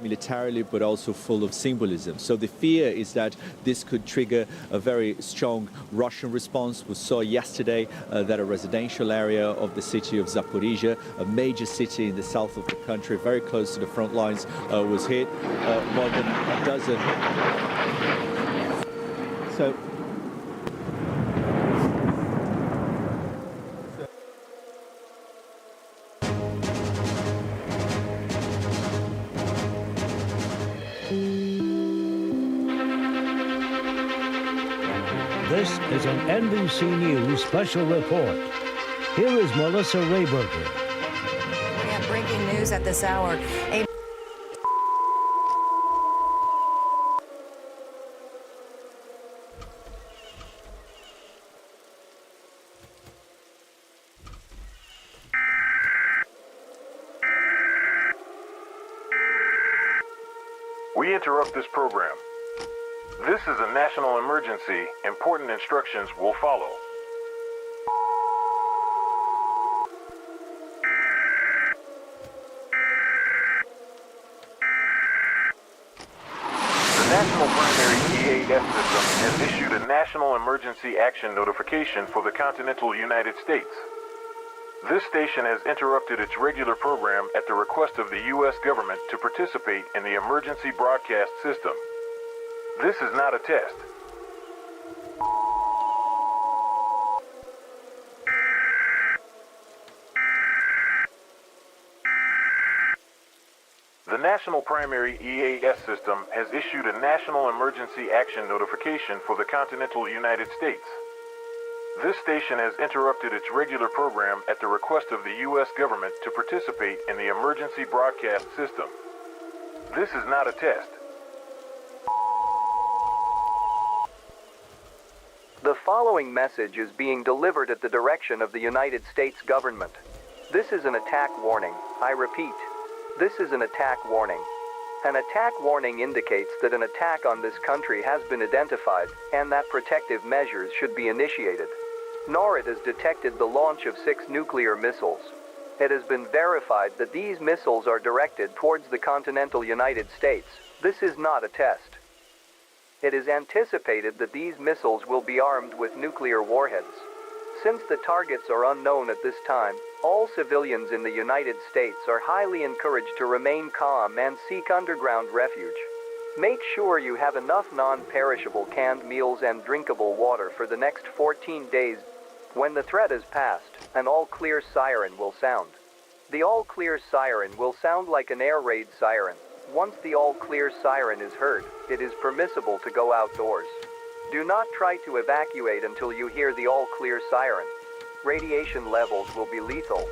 militarily, but also full of symbolism. So the fear is that this could trigger a very strong Russian response. We saw yesterday that a residential area of the city of Zaporizhia, a major city in the south of the country, very close to the front lines, was hit. More than a dozen. So. This is an NBC News special report. Here is Melissa Rayberger. We have breaking news at this hour. We interrupt this program. This is a national emergency. Important instructions will follow. The National Primary EAS system has issued a National Emergency Action Notification for the continental United States. This station has interrupted its regular program at the request of the U.S. government to participate in the emergency broadcast system. This is not a test. The National Primary EAS system has issued a National Emergency Action Notification for the continental United States. This station has interrupted its regular program at the request of the U.S. government to participate in the emergency broadcast system. This is not a test. The following message is being delivered at the direction of the United States government. This is an attack warning. I repeat, this is an attack warning. An attack warning indicates that an attack on this country has been identified and that protective measures should be initiated. NORAD has detected the launch of 6 nuclear missiles. It has been verified that these missiles are directed towards the continental United States. This is not a test. It is anticipated that these missiles will be armed with nuclear warheads. Since the targets are unknown at this time, all civilians in the United States are highly encouraged to remain calm and seek underground refuge. Make sure you have enough non-perishable canned meals and drinkable water for the next 14 days. When the threat is passed, an all-clear siren will sound. The all-clear siren will sound like an air raid siren. Once the all-clear siren is heard, it is permissible to go outdoors. Do not try to evacuate until you hear the all-clear siren. Radiation levels will be lethal.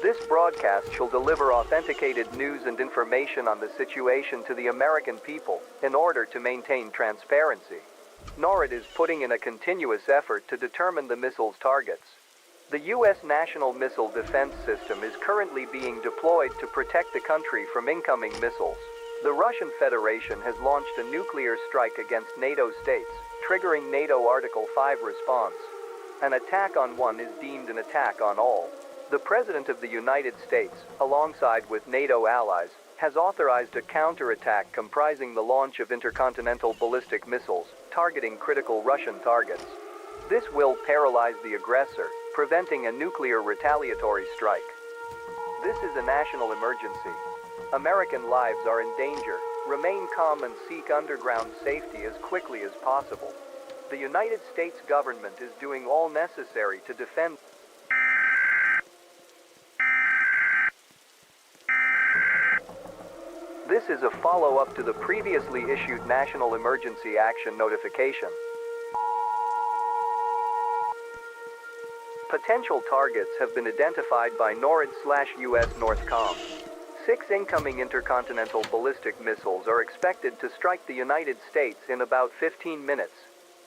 This broadcast shall deliver authenticated news and information on the situation to the American people in order to maintain transparency. NORAD is putting in a continuous effort to determine the missile's targets. The U.S. National Missile Defense System is currently being deployed to protect the country from incoming missiles. The Russian Federation has launched a nuclear strike against NATO states, triggering NATO Article 5 response. An attack on one is deemed an attack on all. The President of the United States, alongside with NATO allies, has authorized a counterattack comprising the launch of intercontinental ballistic missiles, targeting critical Russian targets. This will paralyze the aggressor, preventing a nuclear retaliatory strike. This is a national emergency. American lives are in danger. Remain calm and seek underground safety as quickly as possible. The United States government is doing all necessary to defend. This is a follow-up to the previously issued National Emergency Action Notification. Potential targets have been identified by NORAD/US Northcom. 6 incoming intercontinental ballistic missiles are expected to strike the United States in about 15 minutes.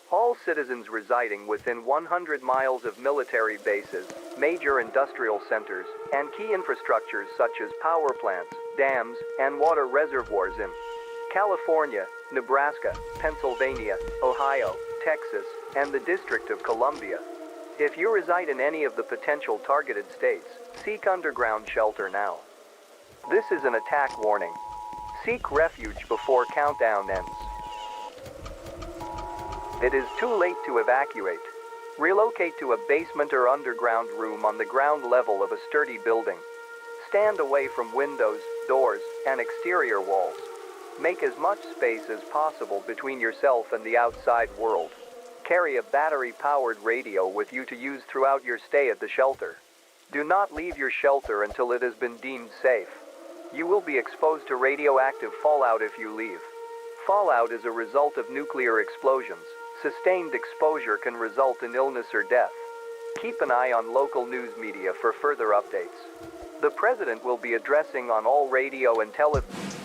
All citizens residing within 100 miles of military bases, major industrial centers, and key infrastructures such as power plants, dams, and water reservoirs in California, Nebraska, Pennsylvania, Ohio, Texas, and the District of Columbia. If you reside in any of the potential targeted states, seek underground shelter now. This is an attack warning. Seek refuge before countdown ends. It is too late to evacuate. Relocate to a basement or underground room on the ground level of a sturdy building. Stand away from windows, doors, and exterior walls. Make as much space as possible between yourself and the outside world. Carry a battery-powered radio with you to use throughout your stay at the shelter. Do not leave your shelter until it has been deemed safe. You will be exposed to radioactive fallout if you leave. Fallout is a result of nuclear explosions. Sustained exposure can result in illness or death. Keep an eye on local news media for further updates. The President will be addressing on all radio and television.